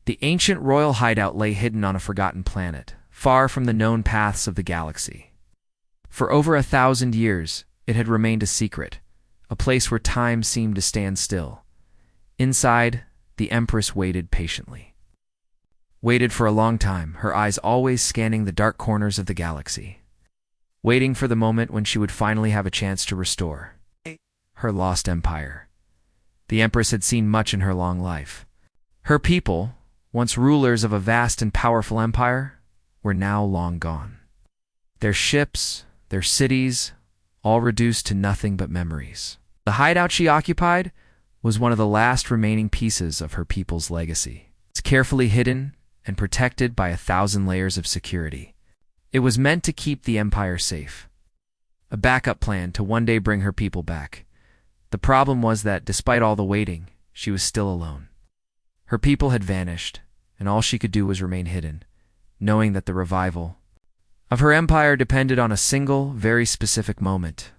The ancient royal hideout lay hidden on a forgotten planet, far from the known paths of the galaxy. For over 1,000 years, it had remained a secret, a place where time seemed to stand still. Inside, the Empress waited patiently. Waited for a long time, her eyes always scanning the dark corners of the galaxy. Waiting for the moment when she would finally have a chance to restore her lost empire. The Empress had seen much in her long life. Her people, once rulers of a vast and powerful empire, were now long gone. Their ships, their cities, all reduced to nothing but memories. The hideout she occupied was one of the last remaining pieces of her people's legacy. It's carefully hidden and protected by 1,000 layers of security. It was meant to keep the empire safe. A backup plan to one day bring her people back. The problem was that, despite all the waiting, she was still alone. Her people had vanished, and all she could do was remain hidden, knowing that the revival of her empire depended on a single, very specific moment.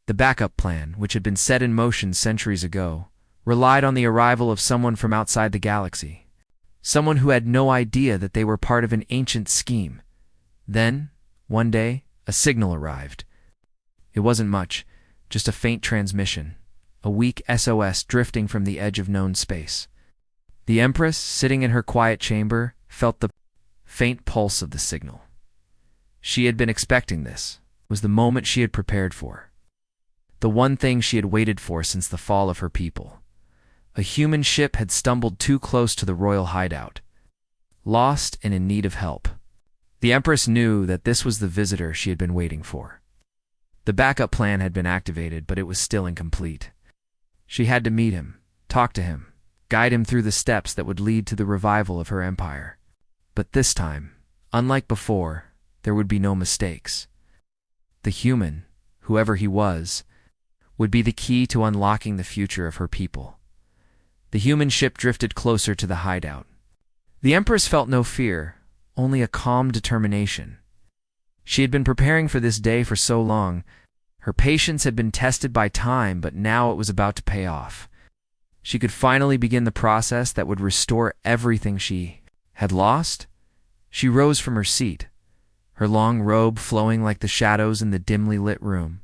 The backup plan, which had been set in motion centuries ago, relied on the arrival of someone from outside the galaxy, someone who had no idea that they were part of an ancient scheme. Then, one day, a signal arrived. It wasn't much, just a faint transmission, a weak SOS drifting from the edge of known space. The Empress, sitting in her quiet chamber, felt the faint pulse of the signal. She had been expecting this. It was the moment she had prepared for. The one thing she had waited for since the fall of her people. A human ship had stumbled too close to the royal hideout, lost and in need of help. The Empress knew that this was the visitor she had been waiting for. The backup plan had been activated, but it was still incomplete. She had to meet him, talk to him, guide him through the steps that would lead to the revival of her empire. But this time, unlike before, there would be no mistakes. The human, whoever he was, would be the key to unlocking the future of her people. The human ship drifted closer to the hideout. The Empress felt no fear, only a calm determination. She had been preparing for this day for so long. Her patience had been tested by time, but now it was about to pay off. She could finally begin the process that would restore everything she had lost. She rose from her seat, her long robe flowing like the shadows in the dimly lit room.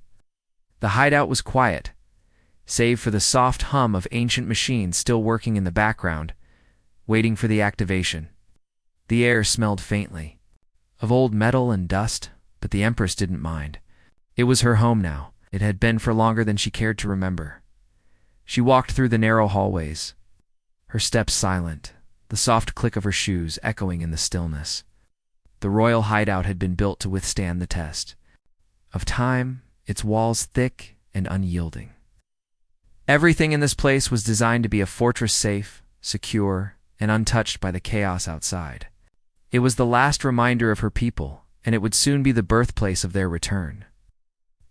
The hideout was quiet, save for the soft hum of ancient machines still working in the background, waiting for the activation. The air smelled faintly of old metal and dust, but the Empress didn't mind. It was her home now. It had been for longer than she cared to remember. She walked through the narrow hallways, her steps silent, the soft click of her shoes echoing in the stillness. The royal hideout had been built to withstand the test of time, its walls thick and unyielding. Everything in this place was designed to be a fortress, safe, secure, and untouched by the chaos outside. It was the last reminder of her people, and it would soon be the birthplace of their return.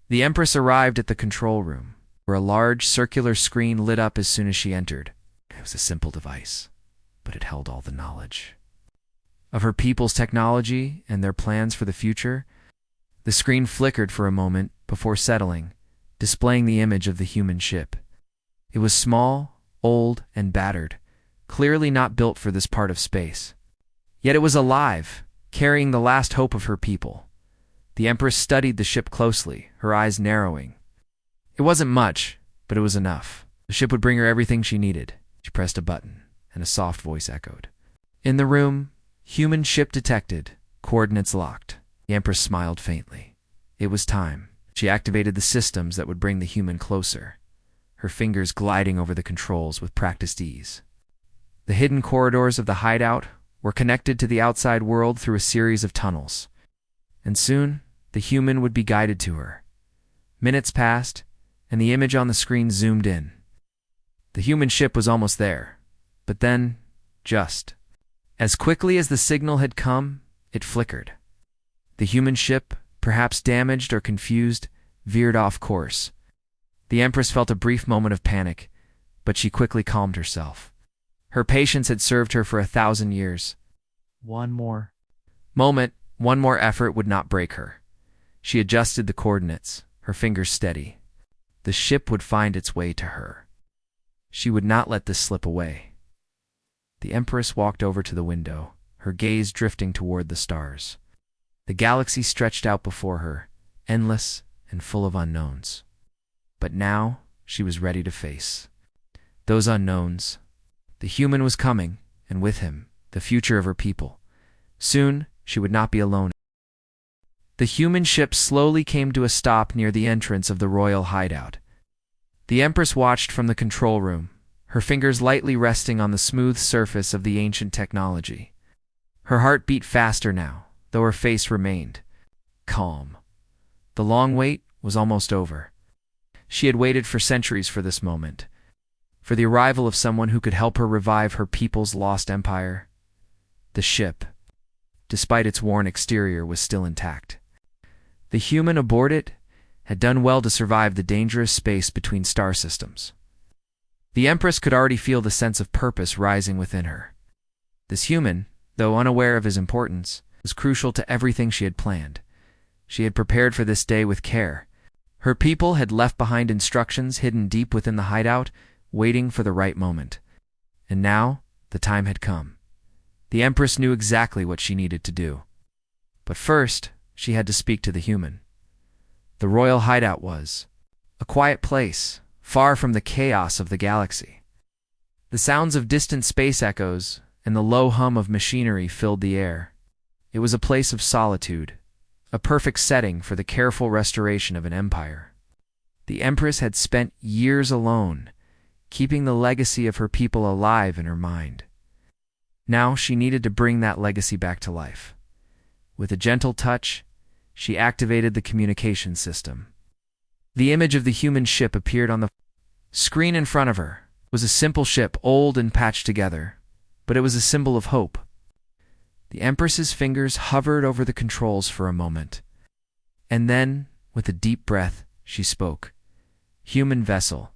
The Empress arrived at the control room, where a large circular screen lit up as soon as she entered. It was a simple device, but it held all the knowledge of her people's technology and their plans for the future. The screen flickered for a moment before settling, displaying the image of the human ship. It was small, old, and battered, clearly not built for this part of space. Yet it was alive, carrying the last hope of her people. The Empress studied the ship closely, her eyes narrowing. It wasn't much, but it was enough. The ship would bring her everything she needed. She pressed a button, and a soft voice echoed. In the room, human ship detected, coordinates locked. The Empress smiled faintly. It was time. She activated the systems that would bring the human closer, her fingers gliding over the controls with practiced ease. The hidden corridors of the hideout were connected to the outside world through a series of tunnels, and soon the human would be guided to her. Minutes passed, and the image on the screen zoomed in. The human ship was almost there, but then, just as quickly as the signal had come, it flickered. The human ship, perhaps damaged or confused, veered off course. The Empress felt a brief moment of panic, but she quickly calmed herself. Her patience had served her for 1,000 years. One more effort would not break her. She adjusted the coordinates, her fingers steady. The ship would find its way to her. She would not let this slip away. The Empress walked over to the window, her gaze drifting toward the stars. The galaxy stretched out before her, endless and full of unknowns. But now she was ready to face those unknowns. The human was coming, and with him, the future of her people. Soon, she would not be alone. The human ship slowly came to a stop near the entrance of the royal hideout. The Empress watched from the control room, her fingers lightly resting on the smooth surface of the ancient technology. Her heart beat faster now, though her face remained calm. The long wait was almost over. She had waited for centuries for this moment, for the arrival of someone who could help her revive her people's lost empire. The ship, despite its worn exterior, was still intact. The human aboard it had done well to survive the dangerous space between star systems. The Empress could already feel the sense of purpose rising within her. This human, though unaware of his importance, was crucial to everything she had planned. She had prepared for this day with care. Her people had left behind instructions hidden deep within the hideout, waiting for the right moment. And now, the time had come. The Empress knew exactly what she needed to do. But first, she had to speak to the human. The royal hideout was a quiet place, far from the chaos of the galaxy. The sounds of distant space echoes and the low hum of machinery filled the air. It was a place of solitude, a perfect setting for the careful restoration of an empire. The Empress had spent years alone, keeping the legacy of her people alive in her mind. Now she needed to bring that legacy back to life. With a gentle touch, she activated the communication system. The image of the human ship appeared on the screen in front of her. It was a simple ship, old and patched together, but it was a symbol of hope. The Empress's fingers hovered over the controls for a moment, and then, with a deep breath, she spoke. "Human vessel,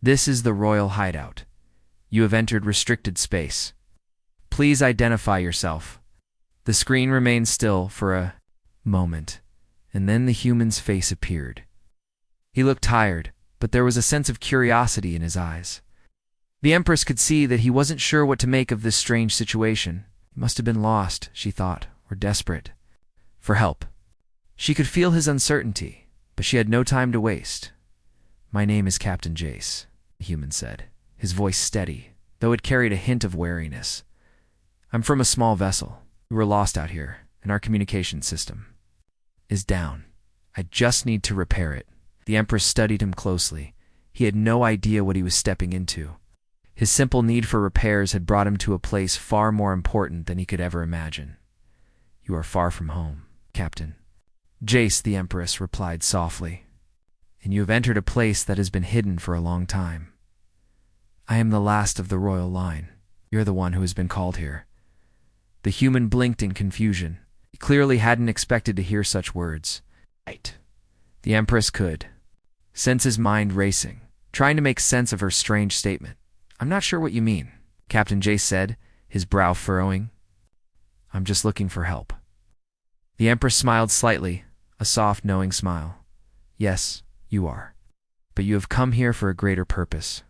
this is the royal hideout. You have entered restricted space. Please identify yourself." The screen remained still for a moment, and then the human's face appeared. He looked tired, but there was a sense of curiosity in his eyes. The Empress could see that he wasn't sure what to make of this strange situation. He must have been lost, she thought, or desperate for help. She could feel his uncertainty, but she had no time to waste. "My name is Captain Jace," the human said, his voice steady, though it carried a hint of wariness. "I'm from a small vessel. We were lost out here, and our communication system is down. I just need to repair it." The Empress studied him closely. He had no idea what he was stepping into. His simple need for repairs had brought him to a place far more important than he could ever imagine. "You are far from home, Captain." "Jace," the Empress replied softly, "and you have entered a place that has been hidden for a long time. I am the last of the royal line. You're the one who has been called here." The human blinked in confusion. He clearly hadn't expected to hear such words. Right. The Empress could sense his mind racing, trying to make sense of her strange statement. "I'm not sure what you mean," Captain Jace said, his brow furrowing. "I'm just looking for help." The Empress smiled slightly, a soft, knowing smile. "Yes, you are. But you have come here for a greater purpose.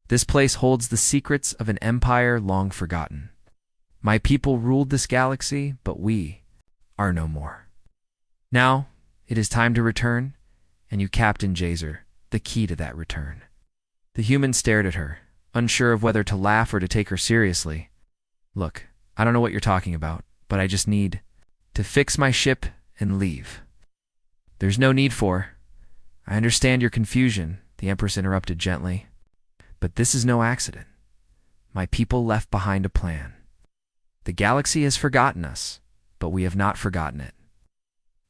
This place holds the secrets of an empire long forgotten. My people ruled this galaxy, but we are no more. Now, it is time to return, and you, Captain Jace, are the key to that return." The human stared at her, unsure of whether to laugh or to take her seriously. "Look, I don't know what you're talking about, but I just need to fix my ship and leave." "There's no need for—" "I understand your confusion," the Empress interrupted gently. "But this is no accident. My people left behind a plan. The galaxy has forgotten us, but we have not forgotten it.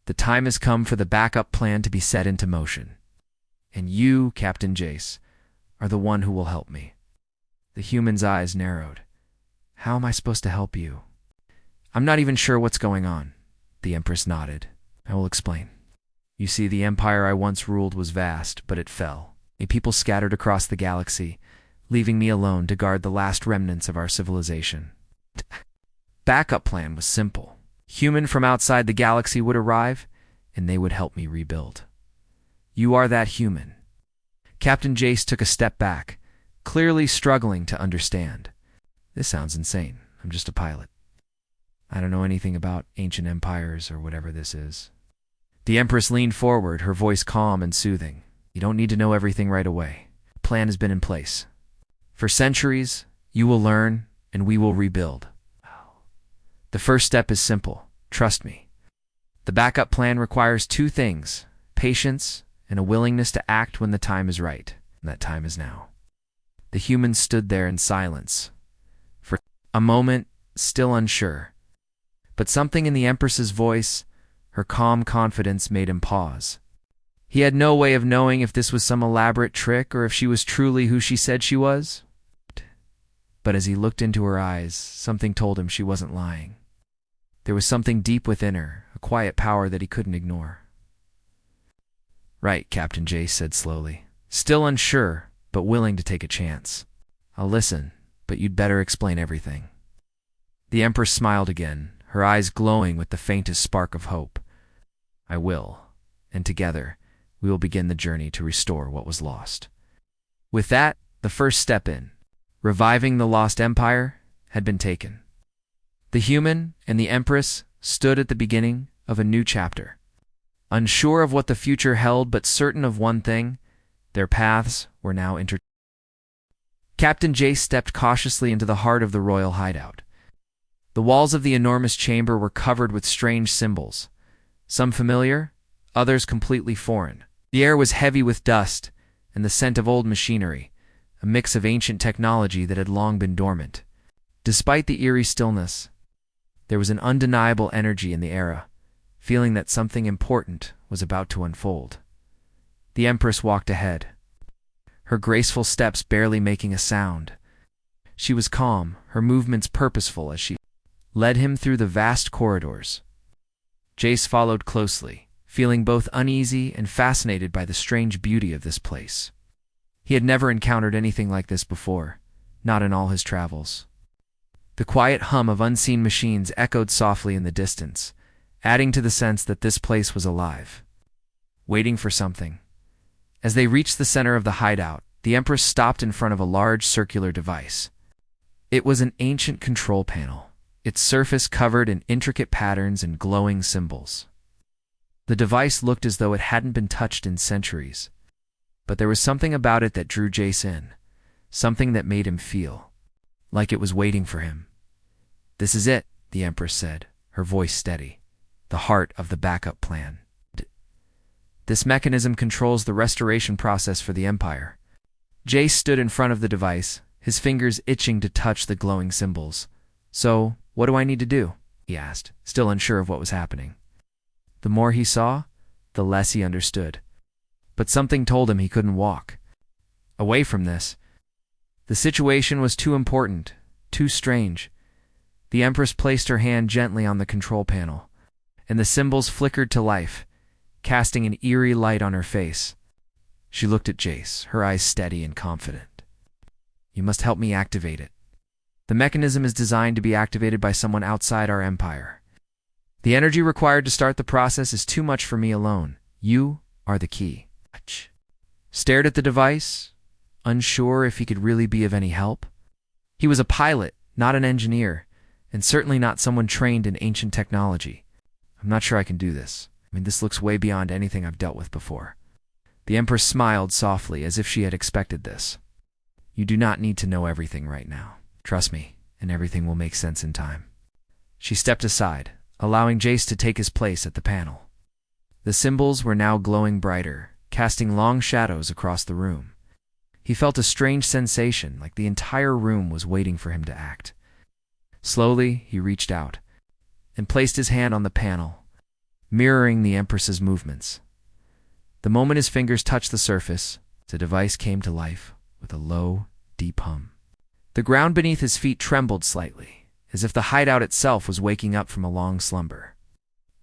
The time has come for the backup plan to be set into motion. And you, Captain Jace, are the one who will help me." The human's eyes narrowed. "How am I supposed to help you?" "I'm not even sure what's going on." The Empress nodded. "I will explain. You see, the empire I once ruled was vast, but it fell. My people scattered across the galaxy, leaving me alone to guard the last remnants of our civilization. Backup plan was simple. Human from outside the galaxy would arrive, and they would help me rebuild. You are that human." Captain Jace took a step back, clearly struggling to understand. This sounds insane. I'm just a pilot. I don't know anything about ancient empires or whatever this is. The Empress leaned forward, her voice calm and soothing. You don't need to know everything right away. The plan has been in place. For centuries, you will learn, and we will rebuild. The first step is simple. Trust me. The backup plan requires two things: patience and a willingness to act when the time is right. And that time is now. The humans stood there in silence. For a moment, still unsure. But something in the Empress's voice, her calm confidence, made him pause. He had no way of knowing if this was some elaborate trick or if she was truly who she said she was. But as he looked into her eyes, something told him she wasn't lying. There was something deep within her, a quiet power that he couldn't ignore. Right, Captain Jace said slowly, still unsure, but willing to take a chance. I'll listen, but you'd better explain everything. The Empress smiled again, her eyes glowing with the faintest spark of hope. I will, and together, we will begin the journey to restore what was lost. With that, the first step in reviving the lost empire had been taken. The human and the Empress stood at the beginning of a new chapter. Unsure of what the future held, but certain of one thing: their paths were now intertwined. Captain Jace stepped cautiously into the heart of the royal hideout. The walls of the enormous chamber were covered with strange symbols, some familiar, others completely foreign. The air was heavy with dust and the scent of old machinery, a mix of ancient technology that had long been dormant. Despite the eerie stillness, there was an undeniable energy in the air, feeling that something important was about to unfold. The Empress walked ahead, her graceful steps barely making a sound. She was calm, her movements purposeful as she led him through the vast corridors. Jace followed closely, feeling both uneasy and fascinated by the strange beauty of this place. He had never encountered anything like this before, not in all his travels. The quiet hum of unseen machines echoed softly in the distance, adding to the sense that this place was alive, waiting for something. As they reached the center of the hideout, the Empress stopped in front of a large circular device. It was an ancient control panel, its surface covered in intricate patterns and glowing symbols. The device looked as though it hadn't been touched in centuries, but there was something about it that drew Jace in, something that made him feel like it was waiting for him. This is it, the Empress said, her voice steady. The heart of the backup plan. This mechanism controls the restoration process for the Empire. Jace stood in front of the device, his fingers itching to touch the glowing symbols. So, what do I need to do? He asked, still unsure of what was happening. The more he saw, the less he understood. But something told him he couldn't walk away from this. The situation was too important, too strange. The Empress placed her hand gently on the control panel, and the symbols flickered to life, casting an eerie light on her face. She looked at Jace, her eyes steady and confident. You must help me activate it. The mechanism is designed to be activated by someone outside our empire. The energy required to start the process is too much for me alone. You are the key. Stared at the device, unsure if he could really be of any help. He was a pilot, not an engineer, and certainly not someone trained in ancient technology. I'm not sure I can do this. This looks way beyond anything I've dealt with before. The Empress smiled softly, as if she had expected this. You do not need to know everything right now. Trust me, and everything will make sense in time. She stepped aside, allowing Jace to take his place at the panel. The symbols were now glowing brighter, casting long shadows across the room. He felt a strange sensation, like the entire room was waiting for him to act. Slowly, he reached out and placed his hand on the panel, mirroring the Empress's movements. The moment his fingers touched the surface, the device came to life with a low, deep hum. The ground beneath his feet trembled slightly, as if the hideout itself was waking up from a long slumber.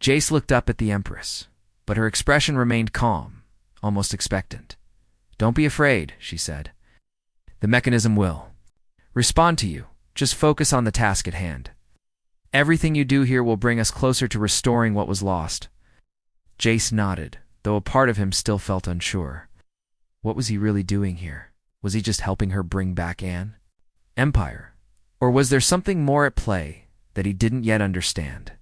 Jace looked up at the Empress, but her expression remained calm, almost expectant. Don't be afraid, she said. The mechanism will respond to you. Just focus on the task at hand. Everything you do here will bring us closer to restoring what was lost. Jace nodded, though a part of him still felt unsure. What was he really doing here? Was he just helping her bring back Anne? Empire? Or was there something more at play that he didn't yet understand?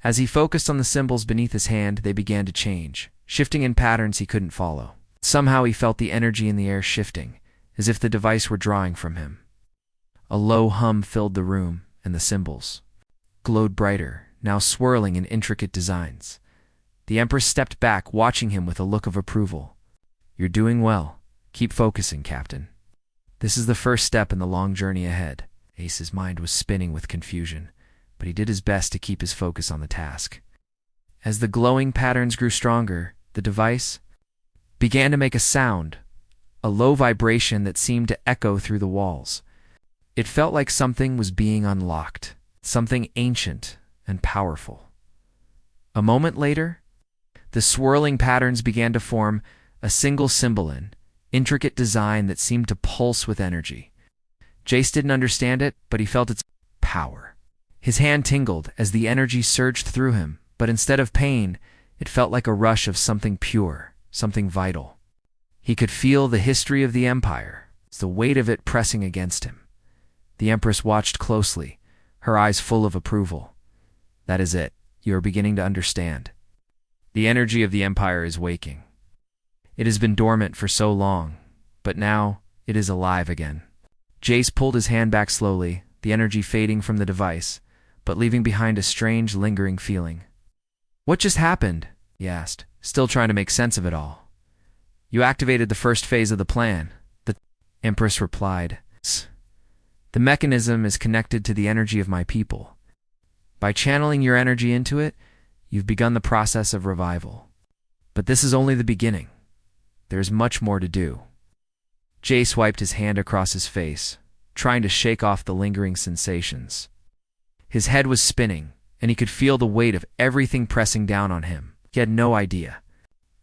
As he focused on the symbols beneath his hand, they began to change, shifting in patterns he couldn't follow. Somehow he felt the energy in the air shifting, as if the device were drawing from him. A low hum filled the room, and the symbols glowed brighter, now swirling in intricate designs. The Empress stepped back, watching him with a look of approval. "You're doing well. Keep focusing, Captain. This is the first step in the long journey ahead." Ace's mind was spinning with confusion, but he did his best to keep his focus on the task. As the glowing patterns grew stronger, the device began to make a sound, a low vibration that seemed to echo through the walls. It felt like something was being unlocked, something ancient and powerful. A moment later, the swirling patterns began to form a single symbol in intricate design that seemed to pulse with energy. Jace didn't understand it, but he felt its power. His hand tingled as the energy surged through him, but instead of pain, it felt like a rush of something pure, something vital. He could feel the history of the Empire, the weight of it pressing against him. The Empress watched closely, her eyes full of approval. "That is it. You are beginning to understand. The energy of the Empire is waking. It has been dormant for so long, but now it is alive again." Jace pulled his hand back slowly, the energy fading from the device, but leaving behind a strange, lingering feeling. "What just happened?" he asked, still trying to make sense of it all. "You activated the first phase of the plan," the Empress replied. "The mechanism is connected to the energy of my people. By channeling your energy into it, you've begun the process of revival. But this is only the beginning. There's much more to do." Jace wiped his hand across his face, trying to shake off the lingering sensations. His head was spinning, and he could feel the weight of everything pressing down on him. He had no idea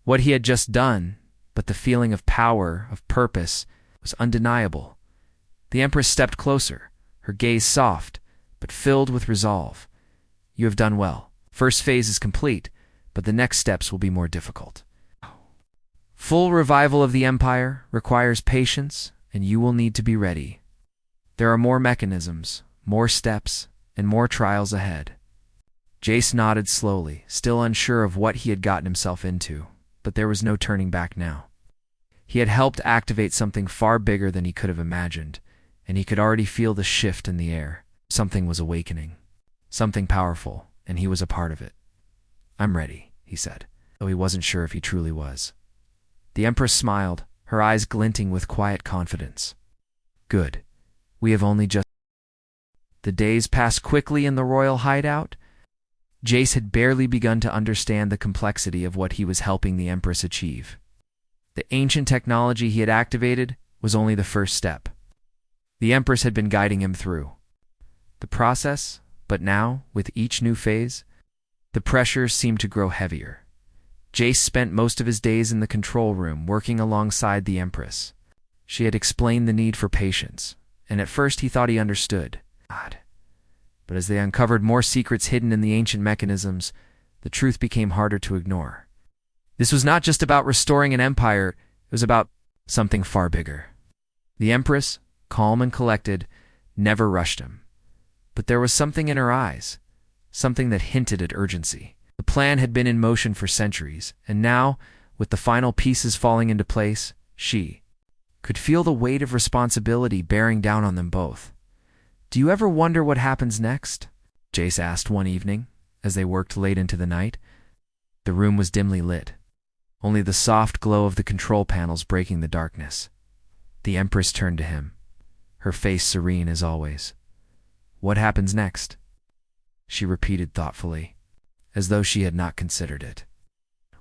what he had just done, but the feeling of power, of purpose, was undeniable. The Empress stepped closer, her gaze soft, but filled with resolve. "You have done well. First phase is complete, but the next steps will be more difficult. Full revival of the Empire requires patience, and you will need to be ready. There are more mechanisms, more steps, and more trials ahead." Jace nodded slowly, still unsure of what he had gotten himself into, but there was no turning back now. He had helped activate something far bigger than he could have imagined, and he could already feel the shift in the air. Something was awakening, something powerful, and he was a part of it. "I'm ready," he said, though he wasn't sure if he truly was. The Empress smiled, her eyes glinting with quiet confidence. "Good. We have only just..." The days passed quickly in the royal hideout. Jace had barely begun to understand the complexity of what he was helping the Empress achieve. The ancient technology he had activated was only the first step. The Empress had been guiding him through the process, but now, with each new phase, the pressure seemed to grow heavier. Jace spent most of his days in the control room working alongside the Empress. She had explained the need for patience, and at first he thought he understood. But as they uncovered more secrets hidden in the ancient mechanisms, the truth became harder to ignore. This was not just about restoring an empire, it was about something far bigger. The Empress, calm and collected, never rushed him. But there was something in her eyes, something that hinted at urgency. The plan had been in motion for centuries, and now, with the final pieces falling into place, she could feel the weight of responsibility bearing down on them both. "Do you ever wonder what happens next?" Jace asked one evening, as they worked late into the night. The room was dimly lit, only the soft glow of the control panels breaking the darkness. The Empress turned to him, her face serene as always. "What happens next?" she repeated thoughtfully, as though she had not considered it.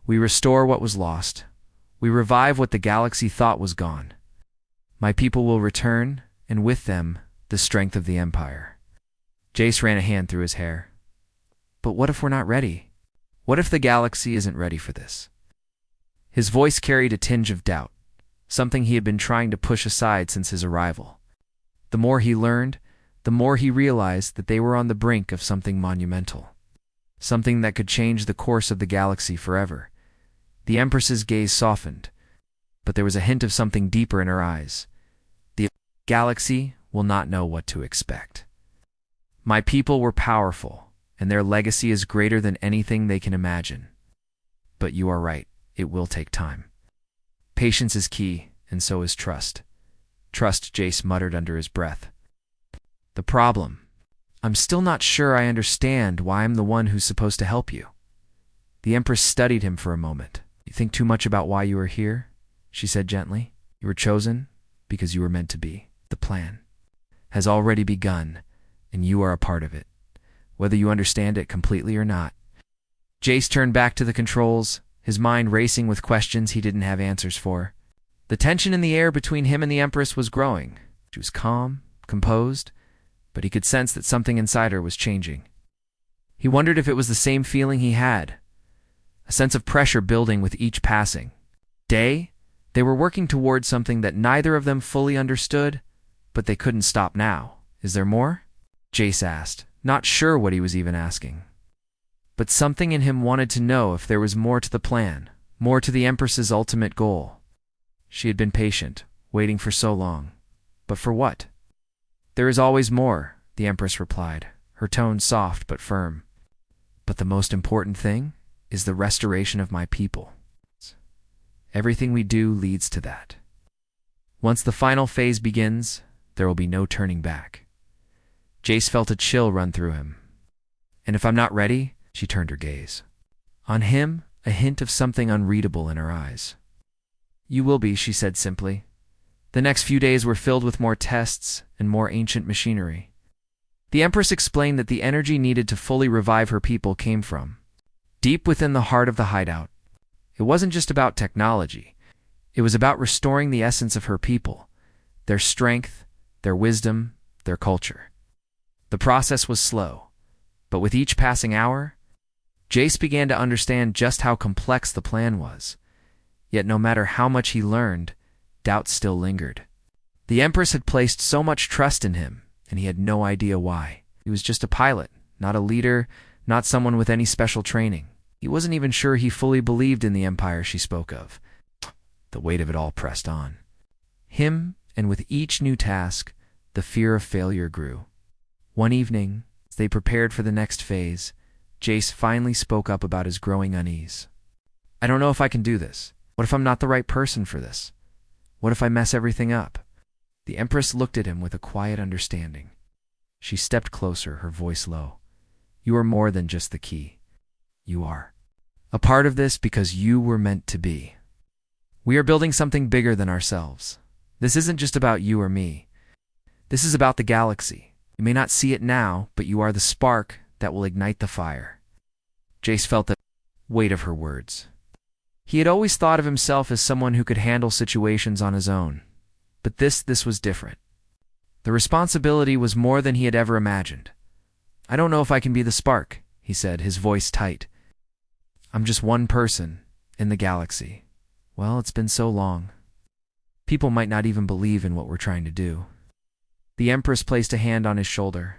"We restore what was lost. We revive what the galaxy thought was gone. My people will return, and with them, the strength of the Empire." Jace ran a hand through his hair. "But what if we're not ready? What if the galaxy isn't ready for this?" His voice carried a tinge of doubt, something he had been trying to push aside since his arrival. The more he learned, the more he realized that they were on the brink of something monumental. Something that could change the course of the galaxy forever. The Empress's gaze softened, but there was a hint of something deeper in her eyes. The galaxy will not know what to expect. My people were powerful, and their legacy is greater than anything they can imagine. But you are right, it will take time. Patience is key, and so is trust. Trust, Jace muttered under his breath. The problem? I'm still not sure I understand why I'm the one who's supposed to help you. The Empress studied him for a moment. You think too much about why you are here? She said gently. You were chosen because you were meant to be. The plan has already begun, and you are a part of it, whether you understand it completely or not. Jace turned back to the controls, his mind racing with questions he didn't have answers for. The tension in the air between him and the Empress was growing. She was calm, composed, but he could sense that something inside her was changing. He wondered if it was the same feeling he had, a sense of pressure building with each passing day. They were working toward something that neither of them fully understood, but they couldn't stop now. Is there more? Jace asked, not sure what he was even asking. But something in him wanted to know if there was more to the plan, more to the Empress's ultimate goal. She had been patient, waiting for so long. But for what? There is always more, the Empress replied, her tone soft but firm. But the most important thing is the restoration of my people. Everything we do leads to that. Once the final phase begins, there will be no turning back. Jace felt a chill run through him. And if I'm not ready, she turned her gaze. On him, a hint of something unreadable in her eyes. You will be, she said simply. The next few days were filled with more tests and more ancient machinery. The Empress explained that the energy needed to fully revive her people came from deep within the heart of the hideout. It wasn't just about technology. It was about restoring the essence of her people, their strength, their wisdom, their culture. The process was slow, but with each passing hour, Jace began to understand just how complex the plan was. Yet no matter how much he learned, doubt still lingered. The Empress had placed so much trust in him, and he had no idea why. He was just a pilot, not a leader, not someone with any special training. He wasn't even sure he fully believed in the empire she spoke of. The weight of it all pressed on him, and with each new task, the fear of failure grew. One evening, as they prepared for the next phase, Jace finally spoke up about his growing unease. I don't know if I can do this. What if I'm not the right person for this? What if I mess everything up? The Empress looked at him with a quiet understanding. She stepped closer, her voice low. You are more than just the key. You are a part of this because you were meant to be. We are building something bigger than ourselves. This isn't just about you or me. This is about the galaxy. You may not see it now, but you are the spark that will ignite the fire. Jace felt the weight of her words. He had always thought of himself as someone who could handle situations on his own. But this was different. The responsibility was more than he had ever imagined. I don't know if I can be the spark, he said, his voice tight. I'm just one person in the galaxy. Well, it's been so long. People might not even believe in what we're trying to do. The Empress placed a hand on his shoulder.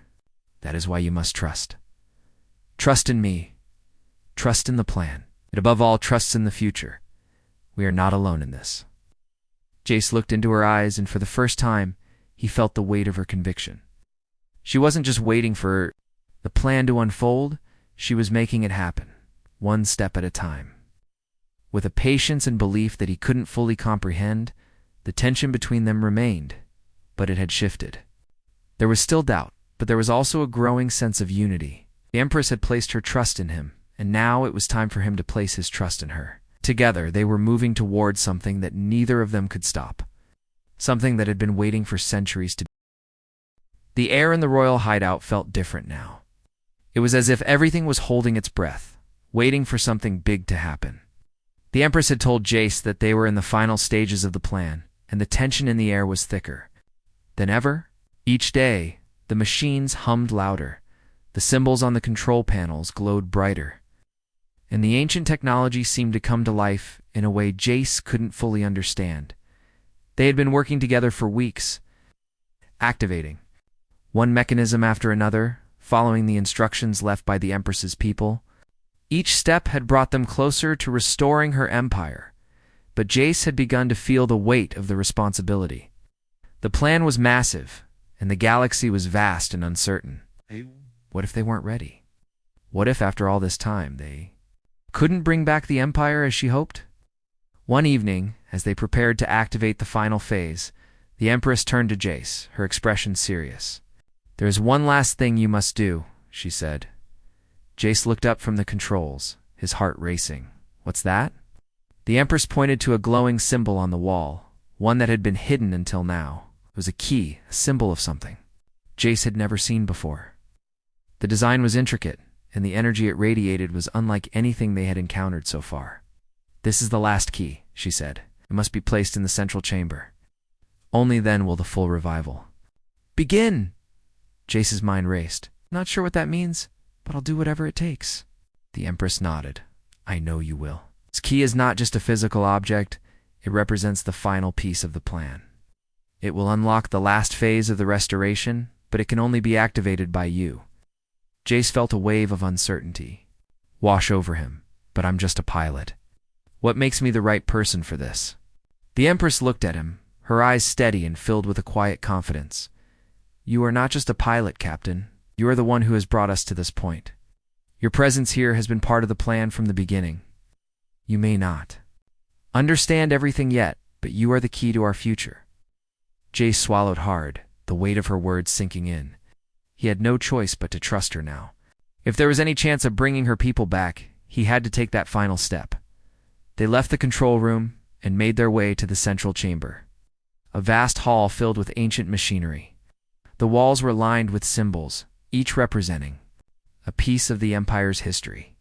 That is why you must trust. Trust in me. Trust in the plan. And above all, trust in the future. We are not alone in this. Jace looked into her eyes, and for the first time, he felt the weight of her conviction. She wasn't just waiting for the plan to unfold, she was making it happen, one step at a time. With a patience and belief that he couldn't fully comprehend, the tension between them remained, but it had shifted. There was still doubt, but there was also a growing sense of unity. The Empress had placed her trust in him, and now it was time for him to place his trust in her. Together, they were moving towards something that neither of them could stop. Something that had been waiting for centuries to be. The air in the royal hideout felt different now. It was as if everything was holding its breath, waiting for something big to happen. The Empress had told Jace that they were in the final stages of the plan, and the tension in the air was thicker than ever. Each day, the machines hummed louder, the symbols on the control panels glowed brighter, and the ancient technology seemed to come to life in a way Jace couldn't fully understand. They had been working together for weeks, activating one mechanism after another, following the instructions left by the Empress's people. Each step had brought them closer to restoring her empire, but Jace had begun to feel the weight of the responsibility. The plan was massive, and the galaxy was vast and uncertain. What if they weren't ready? What if, after all this time, they couldn't bring back the Empire as she hoped? One evening, as they prepared to activate the final phase, the Empress turned to Jace, her expression serious. "There is one last thing you must do," she said. Jace looked up from the controls, his heart racing. "What's that?" The Empress pointed to a glowing symbol on the wall, one that had been hidden until now. It was a key, a symbol of something Jace had never seen before. The design was intricate, and the energy it radiated was unlike anything they had encountered so far. "This is the last key," she said. "It must be placed in the central chamber. Only then will the full revival begin." Jace's mind raced. "Not sure what that means, but I'll do whatever it takes." The Empress nodded. "I know you will." This key is not just a physical object, it represents the final piece of the plan. It will unlock the last phase of the restoration, but it can only be activated by you. Jace felt a wave of uncertainty wash over him. "But I'm just a pilot. What makes me the right person for this?" The Empress looked at him, her eyes steady and filled with a quiet confidence. "You are not just a pilot, Captain. You are the one who has brought us to this point. Your presence here has been part of the plan from the beginning. You may not understand everything yet, but you are the key to our future." Jace swallowed hard, the weight of her words sinking in. He had no choice but to trust her now. If there was any chance of bringing her people back, he had to take that final step. They left the control room and made their way to the central chamber, a vast hall filled with ancient machinery. The walls were lined with symbols, each representing a piece of the Empire's history.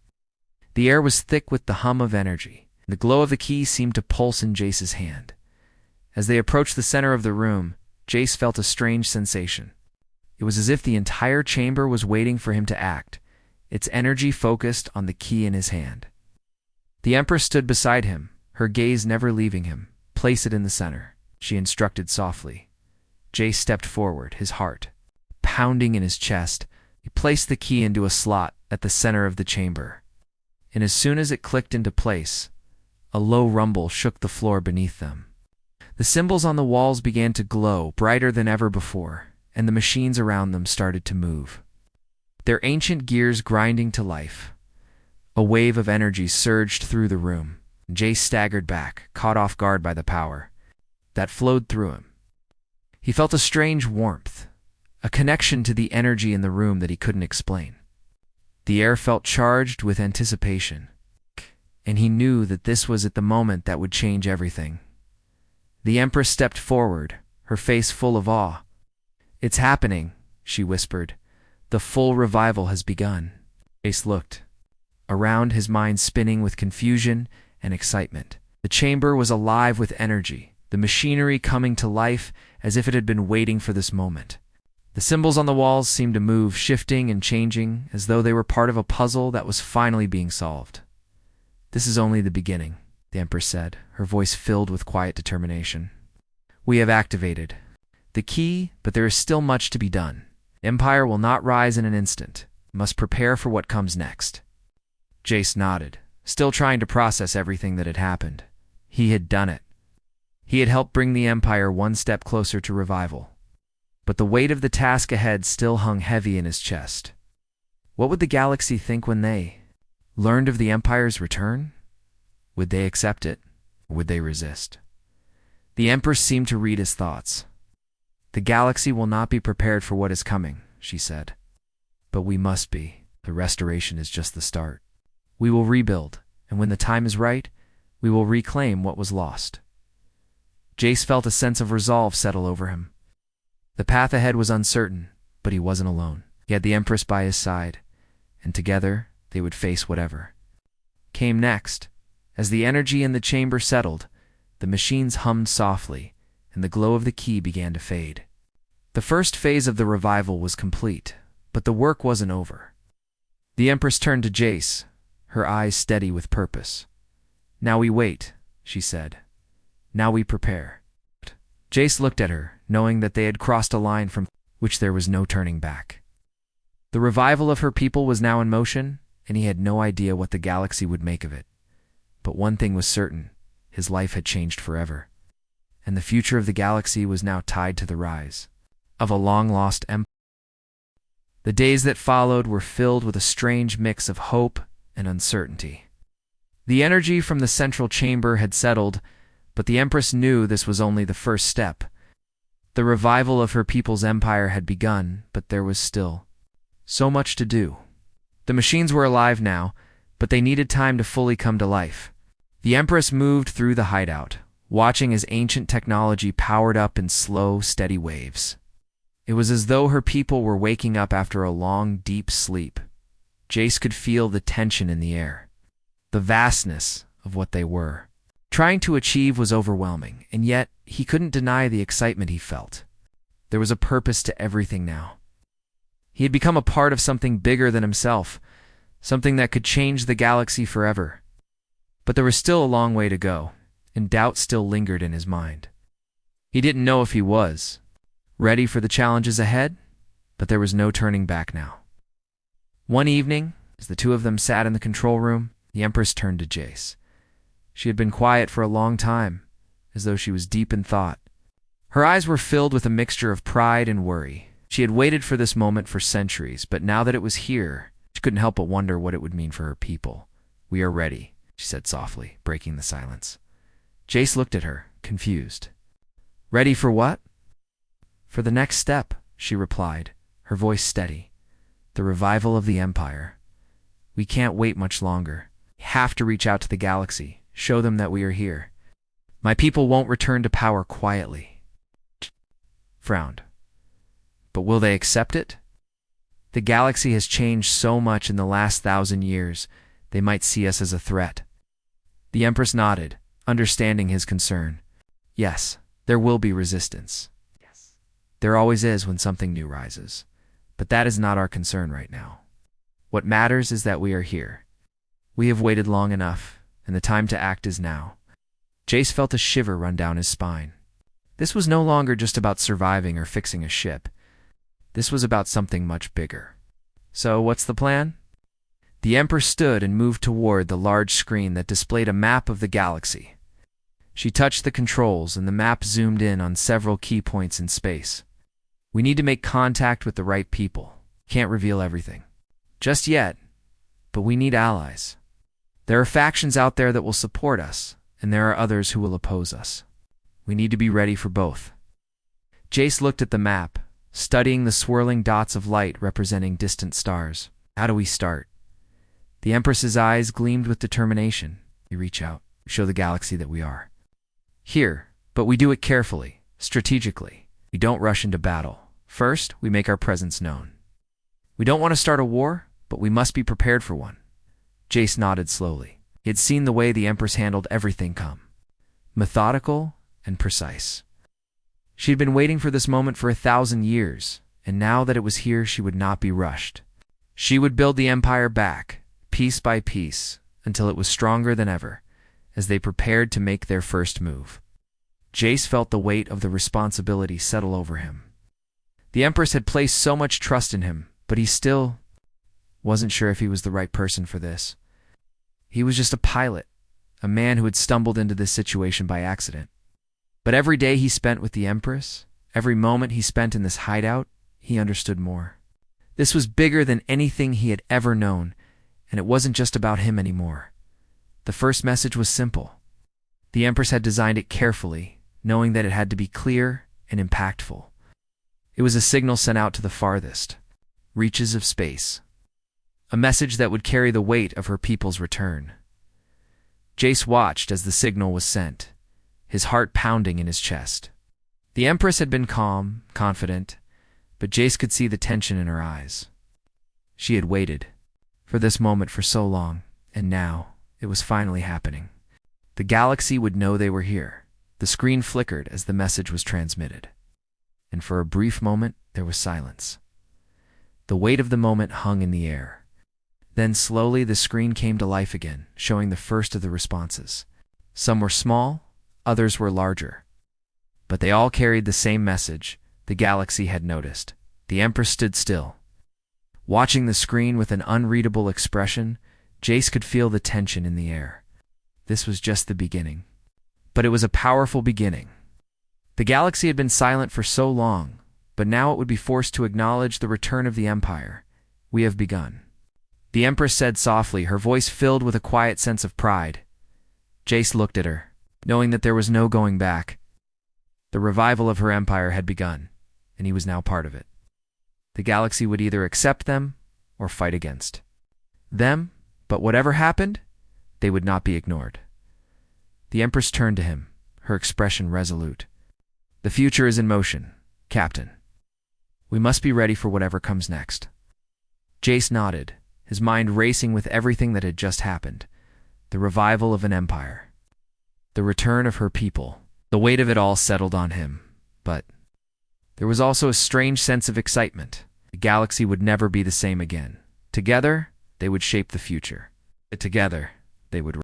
The air was thick with the hum of energy. The glow of the key seemed to pulse in Jace's hand. As they approached the center of the room, Jace felt a strange sensation. It was as if the entire chamber was waiting for him to act, its energy focused on the key in his hand. The Empress stood beside him, her gaze never leaving him. "Place it in the center," she instructed softly. Jace stepped forward, his heart pounding in his chest. He placed the key into a slot at the center of the chamber. And as soon as it clicked into place, a low rumble shook the floor beneath them. The symbols on the walls began to glow brighter than ever before, and the machines around them started to move, their ancient gears grinding to life. A wave of energy surged through the room. Jace staggered back, caught off guard by the power that flowed through him. He felt a strange warmth, a connection to the energy in the room that he couldn't explain. The air felt charged with anticipation, and he knew that this was at the moment that would change everything. The Empress stepped forward, her face full of awe. "It's happening," she whispered. "The full revival has begun." Jace looked around, his mind spinning with confusion and excitement. The chamber was alive with energy, the machinery coming to life as if it had been waiting for this moment. The symbols on the walls seemed to move, shifting and changing, as though they were part of a puzzle that was finally being solved. "This is only the beginning," the Empress said, her voice filled with quiet determination. "We have activated the key, but there is still much to be done. The Empire will not rise in an instant. We must prepare for what comes next." Jace nodded, still trying to process everything that had happened. He had done it. He had helped bring the Empire one step closer to revival. But the weight of the task ahead still hung heavy in his chest. What would the galaxy think when they learned of the Empire's return? Would they accept it, or would they resist? The Empress seemed to read his thoughts. "The galaxy will not be prepared for what is coming," she said. "But we must be. The restoration is just the start. We will rebuild, and when the time is right, we will reclaim what was lost." Jace felt a sense of resolve settle over him. The path ahead was uncertain, but he wasn't alone. He had the Empress by his side, and together they would face whatever came next. As the energy in the chamber settled, the machines hummed softly, and the glow of the key began to fade. The first phase of the revival was complete, but the work wasn't over. The Empress turned to Jace, her eyes steady with purpose. "Now we wait," she said. "Now we prepare." Jace looked at her, knowing that they had crossed a line from which there was no turning back. The revival of her people was now in motion, and he had no idea what the galaxy would make of it. But one thing was certain: his life had changed forever, and the future of the galaxy was now tied to the rise of a long-lost empire. The days that followed were filled with a strange mix of hope and uncertainty. The energy from the central chamber had settled, but the Empress knew this was only the first step. The revival of her people's empire had begun, but there was still so much to do. The machines were alive now, but they needed time to fully come to life. The Empress moved through the hideout, watching as ancient technology powered up in slow, steady waves. It was as though her people were waking up after a long, deep sleep. Jace could feel the tension in the air, the vastness of what they were trying to achieve was overwhelming, and yet he couldn't deny the excitement he felt. There was a purpose to everything now. He had become a part of something bigger than himself, something that could change the galaxy forever. But there was still a long way to go, and doubt still lingered in his mind. He didn't know if he was ready for the challenges ahead, but there was no turning back now. One evening, as the two of them sat in the control room, the Empress turned to Jace. She had been quiet for a long time, as though she was deep in thought. Her eyes were filled with a mixture of pride and worry. She had waited for this moment for centuries, but now that it was here, she couldn't help but wonder what it would mean for her people. "We are ready," she said softly, breaking the silence. Jace looked at her, confused. "Ready for what?" "For the next step," she replied, her voice steady. "The revival of the Empire. We can't wait much longer. We have to reach out to the galaxy. Show them that we are here. My people won't return to power quietly." Frowned. "But will they accept it? The galaxy has changed so much in the last 1,000 years, they might see us as a threat." The Empress nodded, understanding his concern. "Yes, there will be resistance. Yes. There always is when something new rises. But that is not our concern right now. What matters is that we are here. We have waited long enough, and the time to act is now." Jace felt a shiver run down his spine. This was no longer just about surviving or fixing a ship. This was about something much bigger. "So, what's the plan?" The Empress stood and moved toward the large screen that displayed a map of the galaxy. She touched the controls, and the map zoomed in on several key points in space. "We need to make contact with the right people. Can't reveal everything just yet, but we need allies. There are factions out there that will support us, and there are others who will oppose us. We need to be ready for both." Jace looked at the map, studying the swirling dots of light representing distant stars. "How do we start?" The Empress's eyes gleamed with determination. "We reach out, show the galaxy that we are here, but we do it carefully, strategically. We don't rush into battle. First, we make our presence known. We don't want to start a war, but we must be prepared for one." Jace nodded slowly. He had seen the way the Empress handled everything calm, methodical, and precise. She had been waiting for this moment for 1,000 years, and now that it was here, she would not be rushed. She would build the Empire back, piece by piece, until it was stronger than ever, as they prepared to make their first move. Jace felt the weight of the responsibility settle over him. The Empress had placed so much trust in him, but he still wasn't sure if he was the right person for this. He was just a pilot, a man who had stumbled into this situation by accident. But every day he spent with the Empress, every moment he spent in this hideout, he understood more. This was bigger than anything he had ever known, and it wasn't just about him anymore. The first message was simple. The Empress had designed it carefully, knowing that it had to be clear and impactful. It was a signal sent out to the farthest reaches of space, a message that would carry the weight of her people's return. Jace watched as the signal was sent, his heart pounding in his chest. The Empress had been calm, confident, but Jace could see the tension in her eyes. She had waited for this moment for so long, and now it was finally happening. The galaxy would know they were here. The screen flickered as the message was transmitted, and for a brief moment there was silence. The weight of the moment hung in the air. Then slowly the screen came to life again, showing the first of the responses. Some were small, others were larger. But they all carried the same message. The galaxy had noticed. The Empress stood still. Watching the screen with an unreadable expression, Jace could feel the tension in the air. This was just the beginning. But it was a powerful beginning. The galaxy had been silent for so long, but now it would be forced to acknowledge the return of the Empire. We have begun. The Empress said softly, her voice filled with a quiet sense of pride. Jace looked at her, knowing that there was no going back. The revival of her empire had begun, and he was now part of it. The galaxy would either accept them or fight against them, but whatever happened, they would not be ignored. The Empress turned to him, her expression resolute. The future is in motion, Captain. We must be ready for whatever comes next. Jace nodded, his mind racing with everything that had just happened. The revival of an empire. The return of her people. The weight of it all settled on him, but there was also a strange sense of excitement. The galaxy would never be the same again. Together, they would shape the future. Together, they would